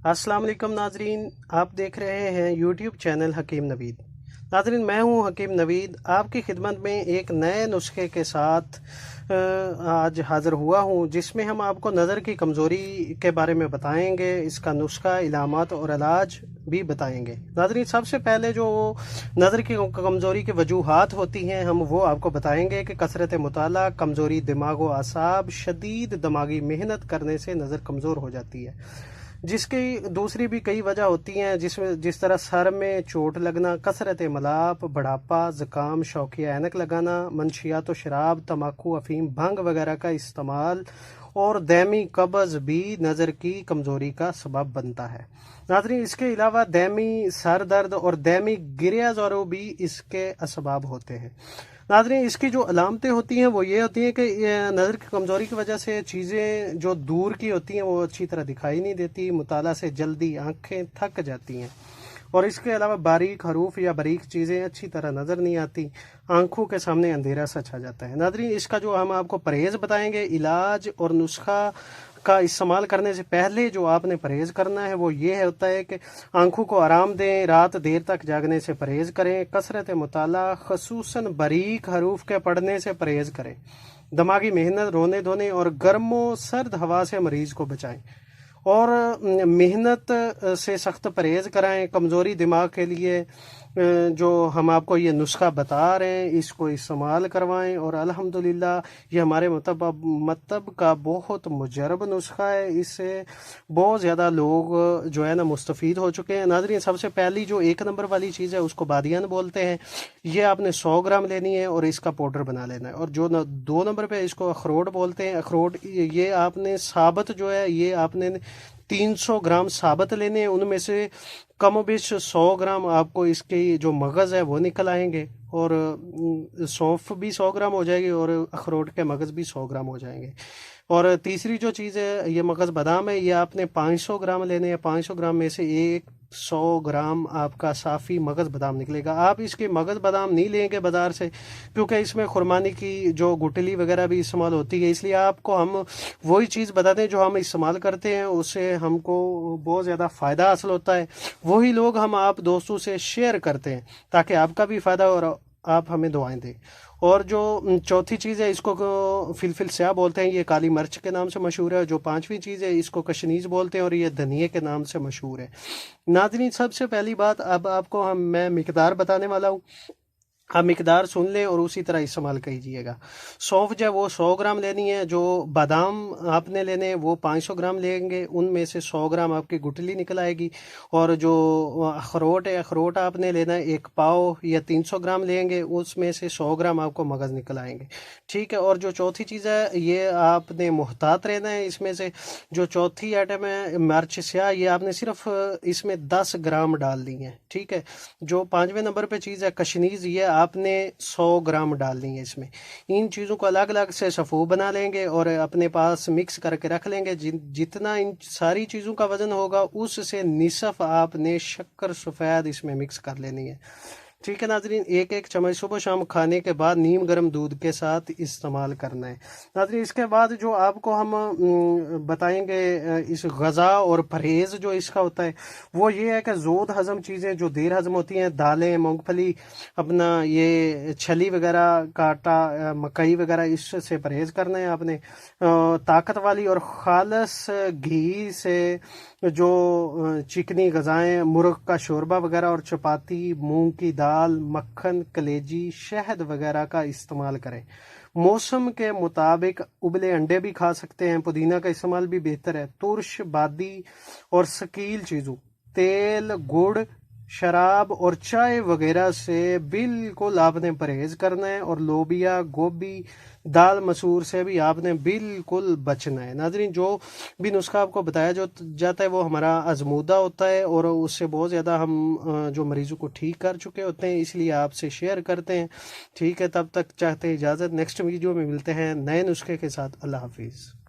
अस्सलाम वालेकुम नाजरीन, आप देख रहे हैं यूट्यूब चैनल हकीम नवीद। नाजरीन, मैं हूं हकीम नवीद, आपकी खिदमत में एक नए नुस्खे के साथ आज हाज़िर हुआ हूं, जिसमें हम आपको नज़र की कमज़ोरी के बारे में बताएंगे, इसका नुस्खा, इलामात और इलाज भी बताएंगे। नाजरीन, सबसे पहले जो नज़र की कमज़ोरी की वजूहात होती हैं, हम वो आपको बताएंगे कि कसरत मुताला, कमज़ोरी दिमाग व असाब, शदीद दिमागी मेहनत करने से नज़र कमज़ोर हो जाती है। जिसकी दूसरी भी कई वजह होती हैं, जिस तरह सर में चोट लगना, कसरत मलाप, बुढ़ापा, ज़ुकाम, शौकिया ऐनक लगाना, मंशियात व शराब, तम्बाकू, अफीम, भंग वगैरह का इस्तेमाल और दैमी कब्ज़ भी नज़र की कमज़ोरी का सबब बनता है। नाज़रीन, इसके अलावा दैमी सर दर्द और दैमी गिरिया ज़ोरों भी इसके असबाब होते हैं। नाज़रीन, इसकी जो अलामतें होती हैं वो ये होती हैं कि नज़र की कमज़ोरी की वजह से चीज़ें जो दूर की होती हैं वो अच्छी तरह दिखाई नहीं देती, मुताला से जल्दी आंखें थक जाती हैं, और इसके अलावा बारीक हरूफ या बारीक चीज़ें अच्छी तरह नज़र नहीं आती, आंखों के सामने अंधेरा सा छा जाता है। नाज़रीन, इसका जो हम आपको परहेज़ बताएंगे, इलाज और नुस्खा का इस्तेमाल करने से पहले जो आपने परहेज़ करना है वो ये होता है कि आंखों को आराम दें, रात देर तक जागने से परहेज़ करें, कसरत मुताला खसूसन बारीक हरूफ के पढ़ने से परहेज़ करें, दिमागी मेहनत, रोने धोने और गर्म व सर्द हवा से मरीज़ को बचाएं, और मेहनत से सख्त परहेज़ कराएं। कमज़ोरी दिमाग के लिए जो हम आपको ये नुस्खा बता रहे हैं, इसको इस्तेमाल करवाएं, और अल्हम्दुलिल्लाह ये हमारे मतलब का बहुत मुजरब नुस्खा है। इससे बहुत ज़्यादा लोग जो है ना मुस्तफ़ीद हो चुके हैं। नाज़रीन, सबसे पहली जो 1 नंबर वाली चीज़ है उसको बादियान बोलते हैं। ये आपने 100 ग्राम लेनी है और इसका पाउडर बना लेना है। और जो 2 नंबर पे इसको अखरोट बोलते हैं, अखरोट ये आपने साबत जो है ये आपने 300 ग्राम साबत लेने हैं। उनमें से कम बेश 100 ग्राम आपको इसके जो मगज़ है वो निकल आएंगे, और सौंफ भी 100 ग्राम हो जाएगी, और अखरोट के मगज़ भी 100 ग्राम हो जाएंगे। और तीसरी जो चीज़ है ये मगज़ बादाम है, ये आपने 500 ग्राम लेने हैं। 500 ग्राम में से 100 ग्राम आपका साफ़ी मगज़ बादाम निकलेगा। आप इसके मगज़ बादाम नहीं लेंगे बाज़ार से, क्योंकि इसमें खुरमानी की जो गुठली वगैरह भी इस्तेमाल होती है, इसलिए आपको हम वही चीज़ बताते हैं जो हम इस्तेमाल करते हैं, उससे हमको बहुत ज़्यादा फ़ायदा हासिल होता है। वही लोग हम आप दोस्तों से शेयर करते हैं ताकि आपका भी फ़ायदा हो और आप हमें दुआएं दें। और जो चौथी चीज़ है इसको फिलफिल स्याह बोलते हैं, ये काली मिर्च के नाम से मशहूर है। जो पांचवी चीज़ है इसको कशनीज बोलते हैं, और ये धनिए के नाम से मशहूर है। नाज़रीन, सबसे पहली बात अब आपको मैं मिकदार बताने वाला हूँ। आप मिकदार सुन लें और उसी तरह इस्तेमाल कीजिएगा। सौंफ जो है वो 100 ग्राम लेनी है। जो बादाम आपने लेने हैं वो 500 ग्राम लेंगे, उनमें से 100 ग्राम आपकी गुठली निकल आएगी। और जो अखरोट है, अखरोट आपने लेना है 1 पाव या 300 ग्राम लेंगे, उसमें से 100 ग्राम आपको मगज़ निकल आएंगे। ठीक है। और जो चौथी चीज़ है ये आपने मुहतात रहना है। इसमें से जो चौथी आइटम है मिर्च स्याह, ये आपने सिर्फ इसमें 10 ग्राम डाल दी है। ठीक है। जो 5वें नंबर पे चीज़ है कशनीज़, ये आपने 100 ग्राम डालनी है इसमें। इन चीज़ों को अलग अलग से सफ़ू बना लेंगे और अपने पास मिक्स करके रख लेंगे। जितना इन सारी चीज़ों का वज़न होगा उससे निसफ़ आपने शक्कर सफ़ेद इसमें मिक्स कर लेनी है। ठीक है नाजरीन, 1-1 चम्मच सुबह शाम खाने के बाद नीम गर्म दूध के साथ इस्तेमाल करना है। नाजरीन, इसके बाद जो आपको हम बताएंगे इस गज़ा और परहेज़ जो इसका होता है वो ये है कि ज़ोद हज़म चीज़ें जो देर हज़म होती हैं, दालें, मूंगफली, अपना ये छली वगैरह का आटा, मकई वगैरह, इससे परहेज़ करना है आपने। ताकत वाली और खालस घी से जो चिकनी गज़ाएँ, मुर्ग का शोरबा वगैरह और चपाती, मूंग की दाल, मक्खन, कलेजी, शहद वगैरह का इस्तेमाल करें। मौसम के मुताबिक उबले अंडे भी खा सकते हैं। पुदीना का इस्तेमाल भी बेहतर है। तुर्श, बादी और शकील चीज़ों, तेल, गुड़, शराब और चाय वगैरह से बिल्कुल आपने परहेज़ करना है। और लोबिया, गोभी, दाल मसूर से भी आपने बिल्कुल बचना है। नाजरीन, जो भी नुस्खा आपको बताया जो जाता है वो हमारा आजमूदा होता है, और उससे बहुत ज़्यादा हम जो मरीज़ों को ठीक कर चुके होते हैं, इसलिए आपसे शेयर करते हैं। ठीक है, तब तक चाहते हैं इजाज़त। नेक्स्ट वीडियो में मिलते हैं नए नुस्खे के साथ। अल्लाह हाफिज़।